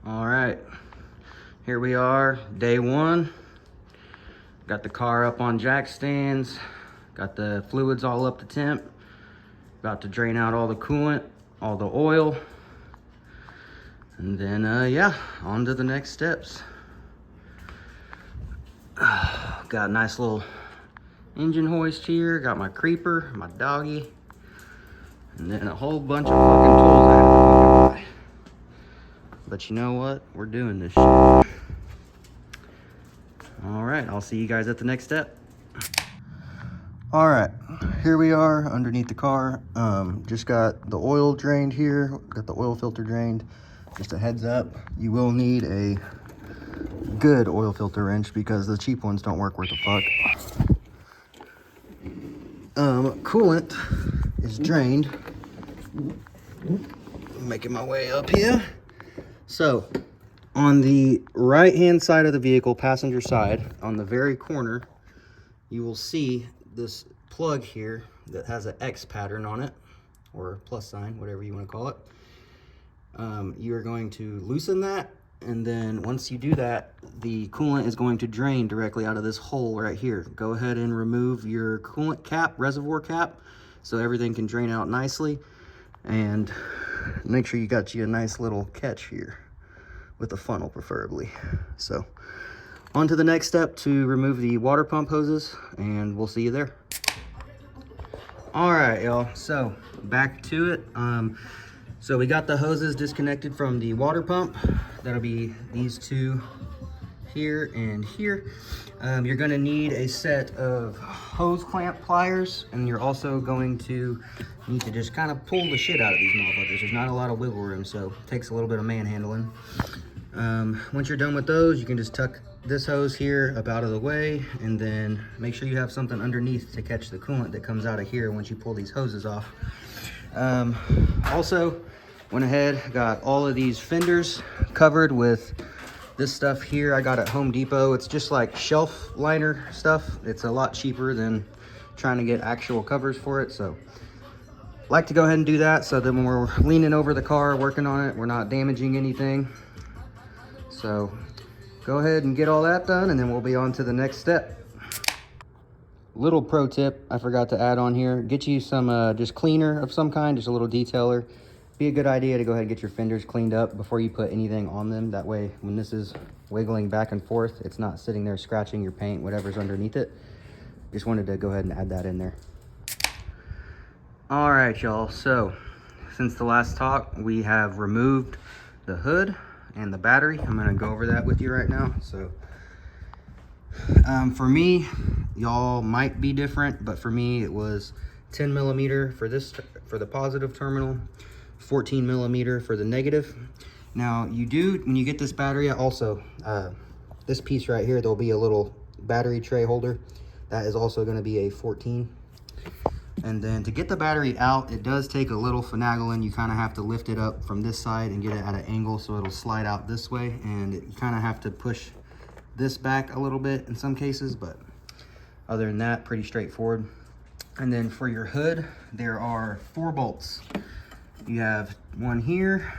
All right, here we are, day one. Got the car up on jack stands, got the fluids all up to temp, about to drain out all the coolant, all the oil, and then yeah, on to the next steps. Got a nice little engine hoist here, got my creeper, my doggy, and then a whole bunch of fucking tools I had to fucking buy. But you know what? We're doing this shit. All right, I'll see you guys at the next step. All right, here we are underneath the car. Just got the oil drained here, got the oil filter drained. Just a heads up, you will need a good oil filter wrench because the cheap ones don't work worth a fuck. Coolant is drained. Making my way up here. So, on the right-hand side of the vehicle, passenger side, on the very corner, you will see this plug here that has an X pattern on it, or plus sign, whatever you want to call it. You are going to loosen that, and then once you do that, the coolant is going to drain directly out of this hole right here. Go ahead and remove your coolant cap, reservoir cap, so everything can drain out nicely. And make sure you got you a nice little catch here with a funnel preferably. So on to the next step to remove the water pump hoses, and we'll see you there. All right, y'all, so back to it. So we got the hoses disconnected from the water pump. That'll be these two here and here. You're gonna need a set of hose clamp pliers, and you're also going to need to just kind of pull the shit out of these motherfuckers. There's not a lot of wiggle room, so it takes a little bit of manhandling. Once you're done with those, you can just tuck this hose here up out of the way, and then make sure you have something underneath to catch the coolant that comes out of here once you pull these hoses off. Also went ahead, got all of these fenders covered with this stuff here I got at Home Depot. It's just like shelf liner stuff. It's a lot cheaper than trying to get actual covers for it. So like to go ahead and do that so that when we're leaning over the car working on it, we're not damaging anything. So go ahead and get all that done, and then we'll be on to the next step. Little pro tip I forgot to add on here: get you some just cleaner of some kind, just a little detailer. Be a good idea to go ahead and get your fenders cleaned up before you put anything on them. That way, when this is wiggling back and forth, it's not sitting there scratching your paint, whatever's underneath it. Just wanted to go ahead and add that in there. All right, y'all. So since the last talk, we have removed the hood and the battery. I'm gonna go over that with you right now. So for me, y'all might be different, but for me it was 10 millimeter for this, for the positive terminal, 14 millimeter for the negative. Now you do, when you get this battery, also this piece right here, there'll be a little battery tray holder that is also going to be a 14. And then to get the battery out, it does take a little finagling. You kind of have to lift it up from this side and get it at an angle so it'll slide out this way, and you kind of have to push this back a little bit in some cases, but other than that, pretty straightforward. And then for your hood, there are 4 bolts. You have one here,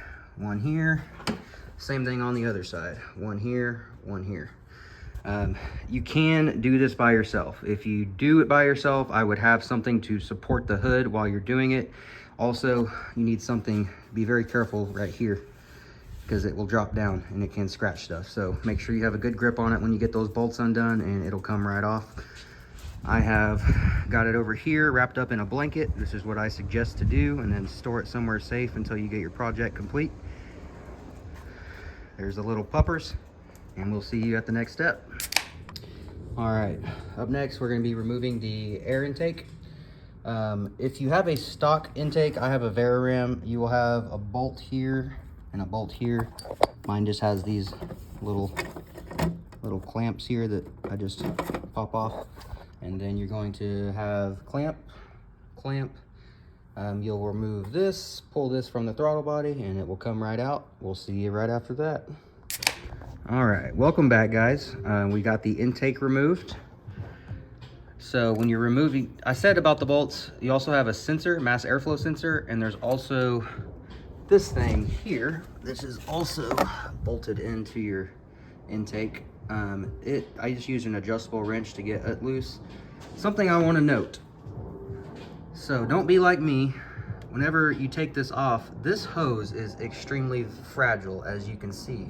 same thing on the other side, one here, one here. You can do this by yourself. If you do it by yourself, I would have something to support the hood while you're doing it. Also, you need something, be very careful right here, because it will drop down and it can scratch stuff. So make sure you have a good grip on it when you get those bolts undone, and it'll come right off. I have got it over here wrapped up in a blanket. This is what I suggest to do, and then store it somewhere safe until you get your project complete. There's the little puppers, and we'll see you at the next step. All right, up next we're going to be removing the air intake. If you have a stock intake, I have a Veraram, you will have a bolt here and a bolt here. Mine just has these little clamps here that I just pop off. And then you're going to have clamp. You'll remove this, pull this from the throttle body, and it will come right out. We'll see you right after that. All right, welcome back, guys. We got the intake removed. So when you're removing, I said about the bolts, you also have a sensor, mass airflow sensor, and there's also this thing here this is also bolted into your intake. I just use an adjustable wrench to get it loose. Something I want to note. So don't be like me. Whenever you take this off, this hose is extremely fragile, as you can see.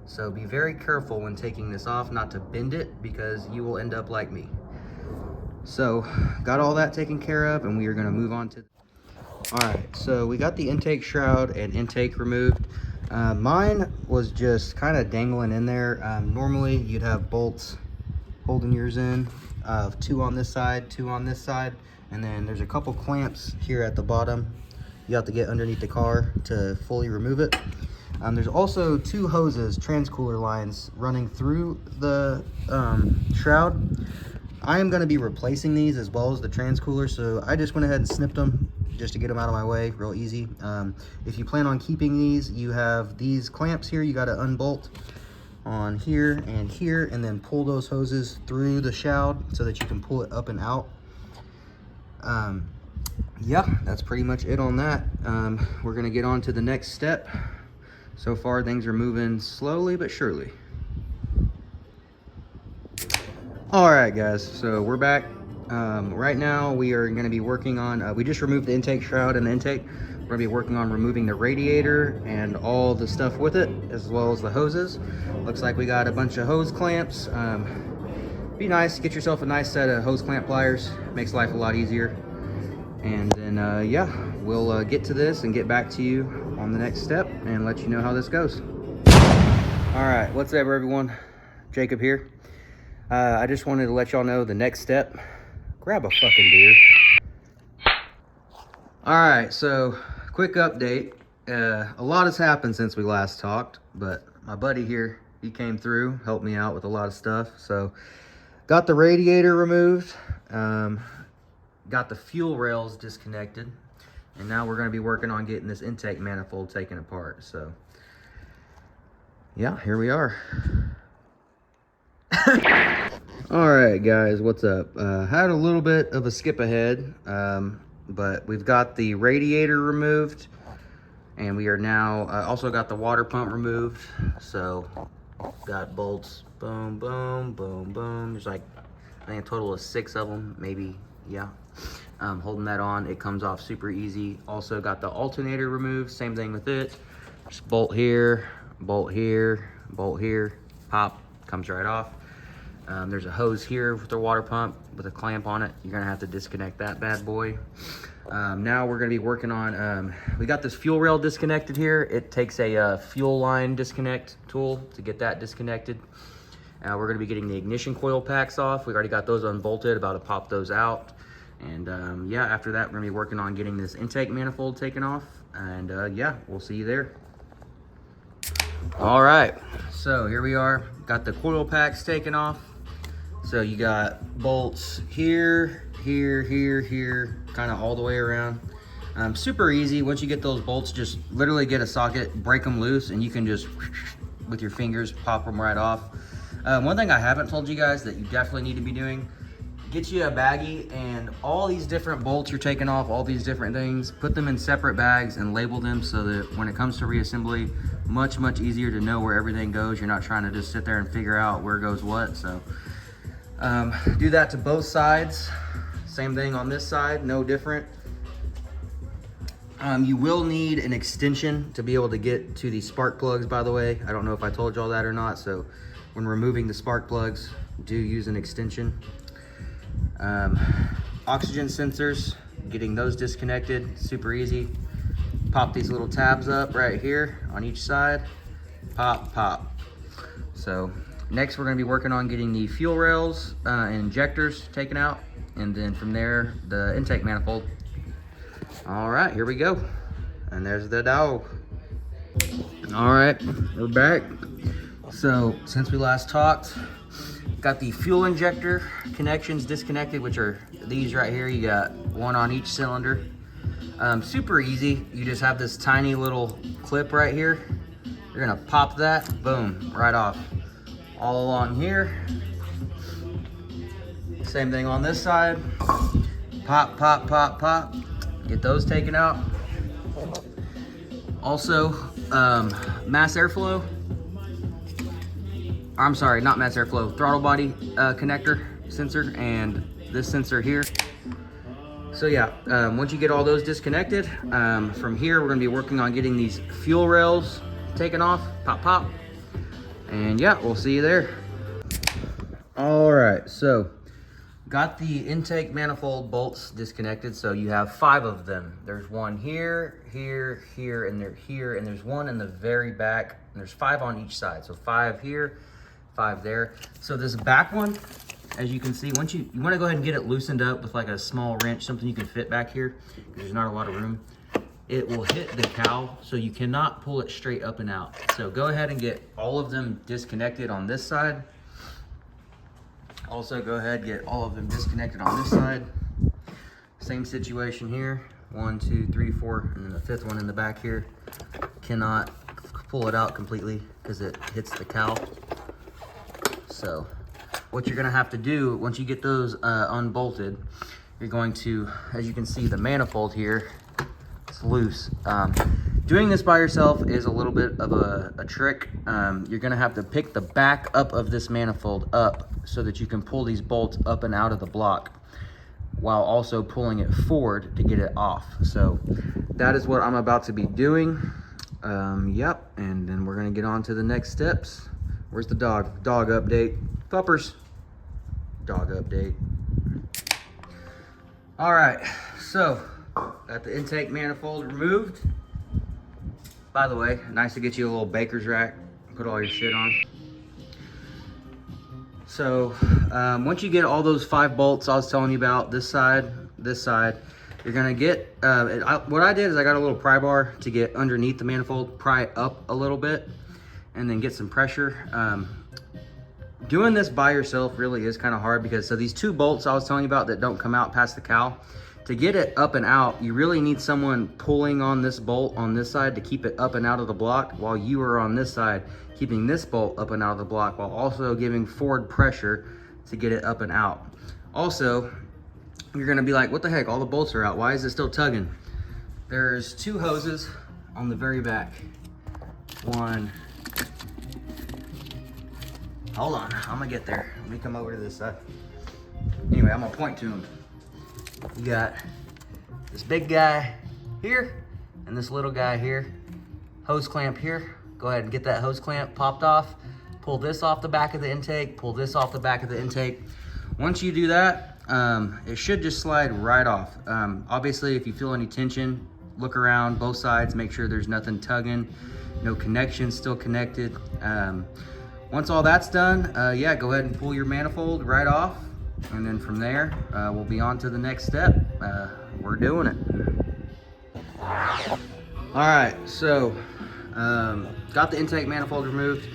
So be very careful when taking this off not to bend it, because you will end up like me. So got all that taken care of, and we are going to move on to... All right, so we got the intake shroud and intake removed. Mine was just kind of dangling in there. Normally you'd have bolts holding yours in, 2 on this side, 2 on this side, and then there's a couple clamps here at the bottom. You have to get underneath the car to fully remove it. There's also 2 hoses, transcooler lines, running through the shroud. I am going to be replacing these as well as the transcooler, so I just went ahead and snipped them just to get them out of my way real easy. If you plan on keeping these, you have these clamps here you got to unbolt on here, and then pull those hoses through the shroud so that you can pull it up and out. Yeah, that's pretty much it on that. We're going to get on to the next step. So far things are moving slowly but surely. All right guys, so we're back. Right now we are going to be working on, we just removed the intake shroud and the intake. We're going to be working on removing the radiator and all the stuff with it, as well as the hoses. Looks like we got a bunch of hose clamps. Be nice, get yourself a nice set of hose clamp pliers. Makes life a lot easier. And then yeah, we'll get to this and get back to you on the next step and let you know how this goes. All right, what's up everyone? Jacob here. I just wanted to let y'all know the next step. Grab a fucking beer. All right, so quick update. A lot has happened since we last talked, but my buddy here, he came through, helped me out with a lot of stuff. So got the radiator removed, got the fuel rails disconnected, and now we're going to be working on getting this intake manifold taken apart. So yeah, here we are. All right guys, what's up? Had a little bit of a skip ahead, but we've got the radiator removed, and we are now also got the water pump removed. So got bolts, boom boom boom boom. There's like, I think a total of 6 of them, maybe. Yeah, holding that on, it comes off super easy. Also got the alternator removed, same thing with it. Just bolt here, bolt here, bolt here, pop, comes right off. There's a hose here with the water pump with a clamp on it. You're gonna have to disconnect that bad boy. Now we're gonna be working on, we got this fuel rail disconnected here. It takes a fuel line disconnect tool to get that disconnected. We're gonna be getting the ignition coil packs off. We've already got those unbolted, about to pop those out. And yeah, after that, we're gonna be working on getting this intake manifold taken off. And yeah, we'll see you there. All right, so here we are. Got the coil packs taken off. So you got bolts here, here, here, here, kind of all the way around. Super easy. Once you get those bolts, just literally get a socket, break them loose, and you can just, with your fingers, pop them right off. One thing I haven't told you guys that you definitely need to be doing, get you a baggie, and all these different bolts you're taking off, all these different things, put them in separate bags and label them so that when it comes to reassembly, much easier to know where everything goes. You're not trying to just sit there and figure out where goes what. So do that to both sides. Same thing on this side, no different. You will need an extension to be able to get to the spark plugs, by the way. I don't know if I told y'all that or not, so when removing the spark plugs, do use an extension. Oxygen sensors, getting those disconnected, super easy. Pop these little tabs up right here on each side, pop, pop. So next we're gonna be working on getting the fuel rails and injectors taken out, and then from there, the intake manifold. All right, here we go. And there's the dog. All right, we're back. So since we last talked, got the fuel injector connections disconnected, which are these right here. You got one on each cylinder. Super easy. You just have this tiny little clip right here. You're gonna pop that, boom, right off. All along here. Same thing on this side. Pop, pop, pop, pop. Get those taken out. Also, mass airflow. I'm sorry, not mass airflow, throttle body connector sensor, and this sensor here. So yeah, once you get all those disconnected, from here we're gonna be working on getting these fuel rails taken off, pop, pop. And yeah, we'll see you there. All right, so got the intake manifold bolts disconnected. So you have 5 of them. There's one here, here, here, and they're here, and there's one in the very back, and there's 5 on each side. So 5 here, 5 there. So this back one, as you can see, once you want to go ahead and get it loosened up with like a small wrench, something you can fit back here, because there's not a lot of room. It will hit the cowl, so you cannot pull it straight up and out. So go ahead and get all of them disconnected on this side. Also go ahead, get all of them disconnected on this side. Same situation here. 1, 2, 3, 4, and then the 5th one in the back here. Cannot pull it out completely because it hits the cowl. So what you're gonna have to do, once you get those unbolted, you're going to, as you can see, the manifold here, it's loose. Doing this by yourself is a little bit of a trick. You're gonna have to pick the back up of this manifold up so that you can pull these bolts up and out of the block while also pulling it forward to get it off. So that is what I'm about to be doing. Yep, and then we're gonna get on to the next steps. Where's the dog? Dog update. Puppers. Dog update. All right, so got the intake manifold removed. By the way, nice to get you a little baker's rack, put all your shit on. So once you get all those 5 bolts I was telling you about, this side, you're gonna get, what I did is I got a little pry bar to get underneath the manifold, pry it up a little bit, and then get some pressure. Doing this by yourself really is kind of hard because, so these 2 bolts I was telling you about that don't come out past the cowl, to get it up and out, you really need someone pulling on this bolt on this side to keep it up and out of the block, while you are on this side keeping this bolt up and out of the block, while also giving forward pressure to get it up and out. Also, you're gonna be like, what the heck, all the bolts are out, why is it still tugging? There's 2 hoses on the very back. One, hold on, I'm gonna get there. Let me come over to this side. Anyway, I'm gonna point to them. You got this big guy here and this little guy here. Hose clamp here. Go ahead and get that hose clamp popped off. Pull this off the back of the intake. Pull this off the back of the intake. Once you do that, it should just slide right off. Obviously, if you feel any tension, look around both sides, make sure there's nothing tugging, no connection still connected. Once all that's done, yeah, go ahead and pull your manifold right off. And then from there, we'll be on to the next step. We're doing it. All right, so got the intake manifold removed.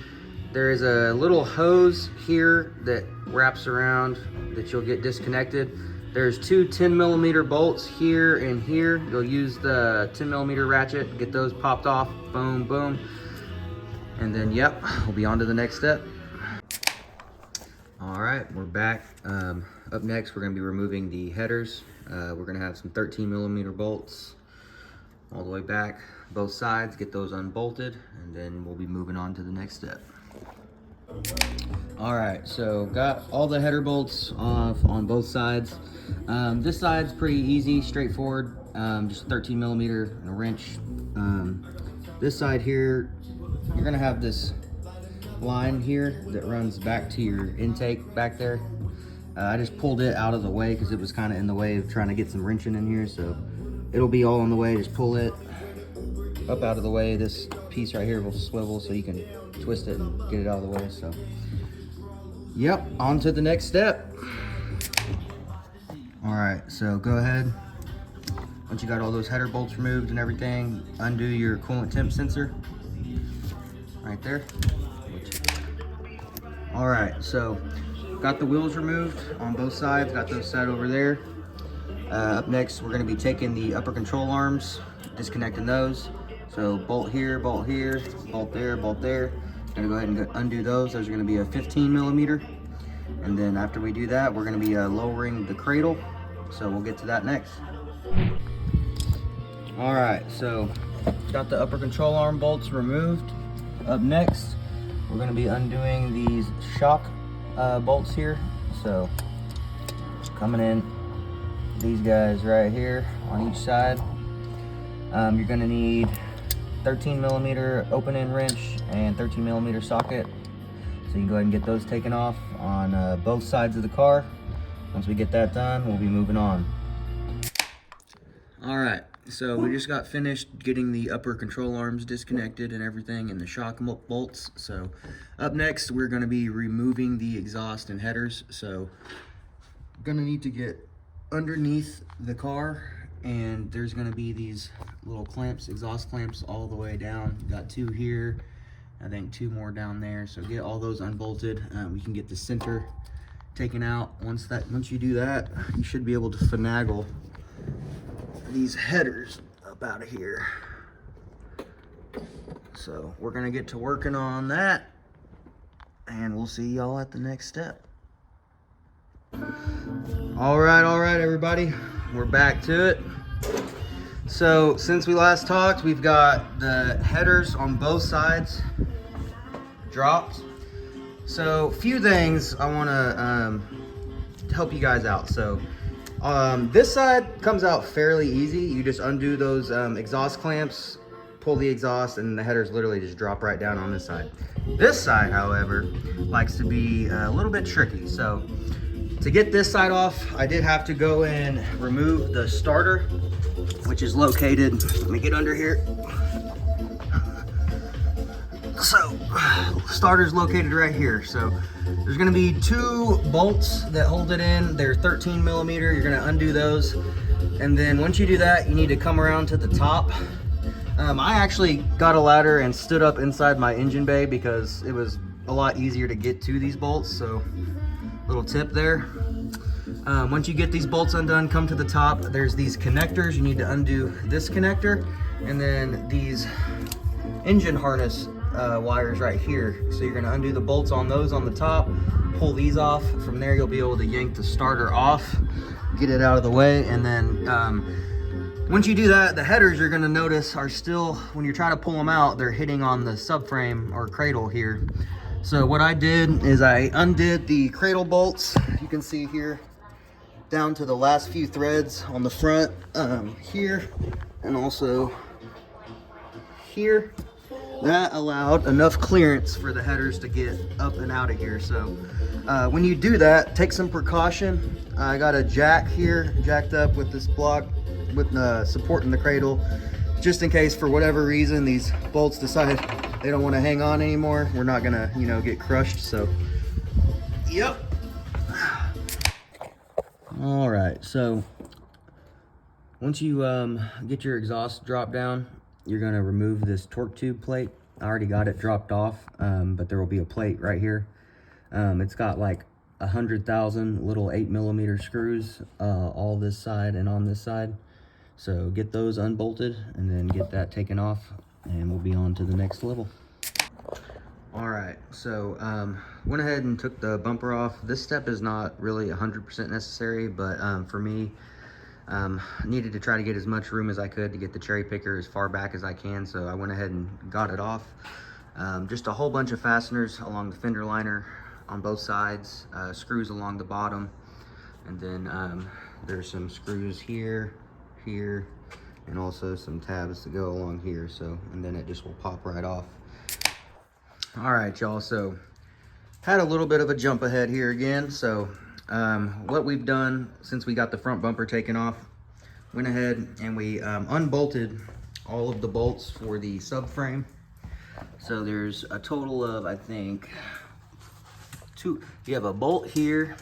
There is a little hose here that wraps around that you'll get disconnected. There's 2 10mm bolts here and here. You'll use the 10mm ratchet, get those popped off, boom, boom. And then, yep, we'll be on to the next step. All right, we're back. Up next, we're gonna be removing the headers. We're gonna have some 13mm bolts all the way back, both sides, get those unbolted, and then we'll be moving on to the next step. All right, so got all the header bolts off on both sides. This side's pretty easy, straightforward, just 13mm and a wrench. This side here, you're gonna have this line here that runs back to your intake back there. I just pulled it out of the way because it was kind of in the way of trying to get some wrenching in here, so it'll be all on the way. Just pull it up out of the way. This piece right here will swivel so you can twist it and get it out of the way. So yep, on to the next step. All right, so go ahead, once you got all those header bolts removed and everything, undo your coolant temp sensor right there. All right, so got the wheels removed on both sides, got those set over there. Up next, we're gonna be taking the upper control arms, disconnecting those. So bolt here, bolt there, bolt there. Gonna go ahead and undo those. Those are gonna be a 15mm. And then after we do that, we're gonna be lowering the cradle. So we'll get to that next. All right, so got the upper control arm bolts removed. Up next, we're going to be undoing these shock bolts here. So coming in, these guys right here on each side. You're going to need 13 millimeter open end wrench and 13 millimeter socket. So you can go ahead and get those taken off on both sides of the car. Once we get that done, we'll be moving on. All right, so we just got finished getting the upper control arms disconnected and everything, and the shock bolts. So up next, we're going to be removing the exhaust and headers. So going to need to get underneath the car, and there's going to be these little clamps, exhaust clamps, all the way down. Got 2 here, I think 2 more down there. So get all those unbolted. We can get the center taken out. Once you do that, you should be able to finagle these headers up out of here. So we're gonna get to working on that, and we'll see y'all at the next step. All right, everybody, we're back to it. So since we last talked, we've got the headers on both sides dropped. So few things I want to help you guys out. So this side comes out fairly easy. You just undo those exhaust clamps, pull the exhaust, and the headers literally just drop right down on this side. This side, however, likes to be a little bit tricky. So to get this side off, I did have to go and remove the starter, which is located, let me get under here. So starter's located right here. So there's going to be 2 bolts that hold it in. They're 13 millimeter. You're going to undo those, and then once you do that, you need to come around to the top. I actually got a ladder and stood up inside my engine bay because it was a lot easier to get to these bolts. So little tip there. Once you get these bolts undone, come to the top. There's these connectors. You need to undo this connector, and then these engine harness wires right here. So you're going to undo the bolts on those on the top, pull these off. From there, you'll be able to yank the starter off, get it out of the way, and then once you do that, the headers you're going to notice are still, when you're trying to pull them out, they're hitting on the subframe or cradle here. So what I did is I undid the cradle bolts. You can see here down to the last few threads on the front here, and also here. That allowed enough clearance for the headers to get up and out of here. So when you do that, take some precaution. I got a jack here jacked up with this block with supporting the cradle, just in case for whatever reason these bolts decide they don't want to hang on anymore. We're not gonna, get crushed. So yep. All right, so once you get your exhaust drop down, you're going to remove this torque tube plate. I already got it dropped off, but there will be a plate right here. It's got like 100,000 little 8 millimeter screws all this side and on this side. So get those unbolted and then get that taken off, and we'll be on to the next level. All right, so went ahead and took the bumper off. This step is not really 100% necessary, but for me, needed to try to get as much room as I could to get the cherry picker as far back as I can, so I went ahead and got it off. Just a whole bunch of fasteners along the fender liner on both sides, screws along the bottom, and then there's some screws here, and also some tabs to go along here. So, and then it just will pop right off. All right, y'all, so had a little bit of a jump ahead here again. So what we've done since we got the front bumper taken off, went ahead and we unbolted all of the bolts for the subframe. So there's a total of, I think, 2. You have a bolt here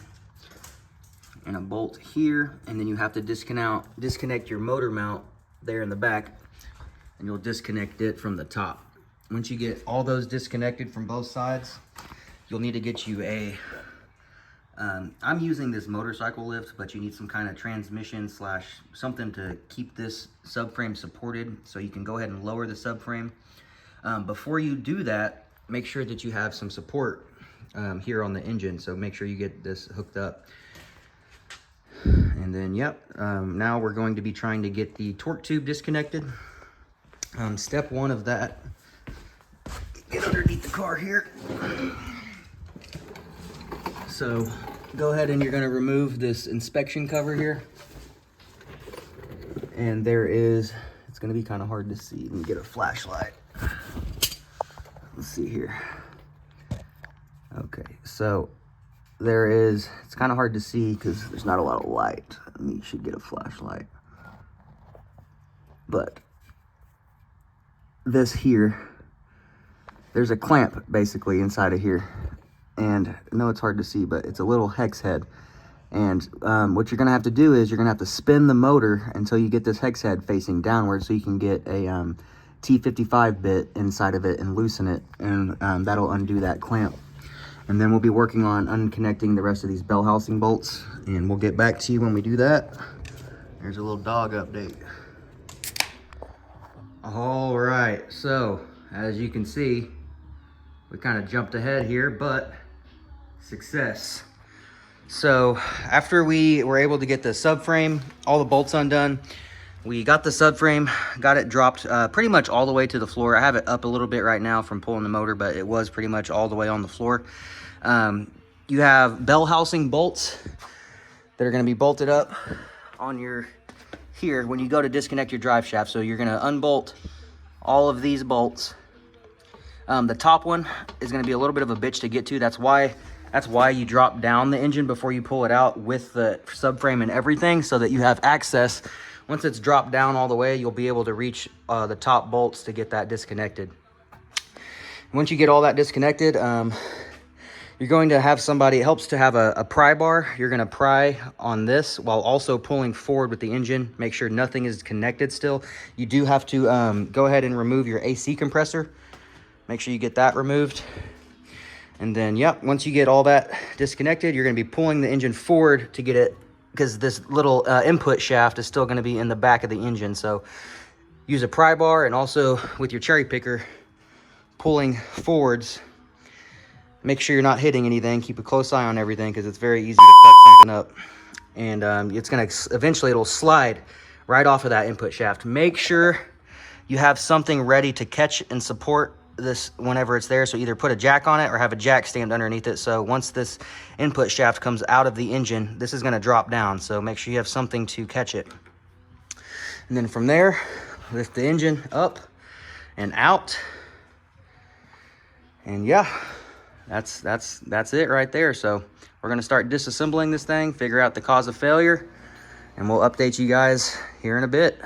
and a bolt here, and then you have to disconnect your motor mount there in the back, and you'll disconnect it from the top. Once you get all those disconnected from both sides, you'll need to get you a I'm using this motorcycle lift, but you need some kind of transmission slash something to keep this subframe supported, so you can go ahead and lower the subframe. Before you do that, make sure that you have some support here on the engine, so make sure you get this hooked up. And then, yep, now we're going to be trying to get the torque tube disconnected. Step one of that, get underneath the car here. So go ahead and you're going to remove this inspection cover here. And there is, it's going to be kind of hard to see. Let me get a flashlight. Let's see here. Okay, so there is, it's kind of hard to see because there's not a lot of light. You should get a flashlight. But this here, there's a clamp basically inside of here. And I know it's hard to see, but it's a little hex head. And what you're gonna have to do is you're gonna have to spin the motor until you get this hex head facing downward so you can get a T55 bit inside of it and loosen it, and that'll undo that clamp. And then we'll be working on unconnecting the rest of these bell housing bolts, and we'll get back to you when we do that. There's a little dog update. All right, so as you can see, we kind of jumped ahead here, but success. So after we were able to get the subframe, all the bolts undone, we got the subframe, got it dropped pretty much all the way to the floor. I have it up a little bit right now from pulling the motor, but it was pretty much all the way on the floor. You have bell housing bolts that are going to be bolted up on your here when you go to disconnect your drive shaft. So you're going to unbolt all of these bolts. The top one is going to be a little bit of a bitch to get to. That's why you drop down the engine before you pull it out with the subframe and everything, so that you have access. Once it's dropped down all the way, you'll be able to reach the top bolts to get that disconnected. Once you get all that disconnected, you're going to have somebody, it helps to have a pry bar. You're going to pry on this while also pulling forward with the engine. Make sure nothing is connected still. You do have to go ahead and remove your AC compressor. Make sure you get that removed. And then, yep, once you get all that disconnected, you're going to be pulling the engine forward to get it, because this little input shaft is still going to be in the back of the engine. So use a pry bar, and also with your cherry picker, pulling forwards. Make sure you're not hitting anything. Keep a close eye on everything, because it's very easy to fuck something up. And it's going to, eventually it'll slide right off of that input shaft. Make sure you have something ready to catch and support this whenever it's there. So either put a jack on it or have a jack stamped underneath it. So once this input shaft comes out of the engine, this is going to drop down. So make sure you have something to catch it. And then from there, lift the engine up and out. And yeah, that's it right there. So we're going to start disassembling this thing, figure out the cause of failure, and we'll update you guys here in a bit.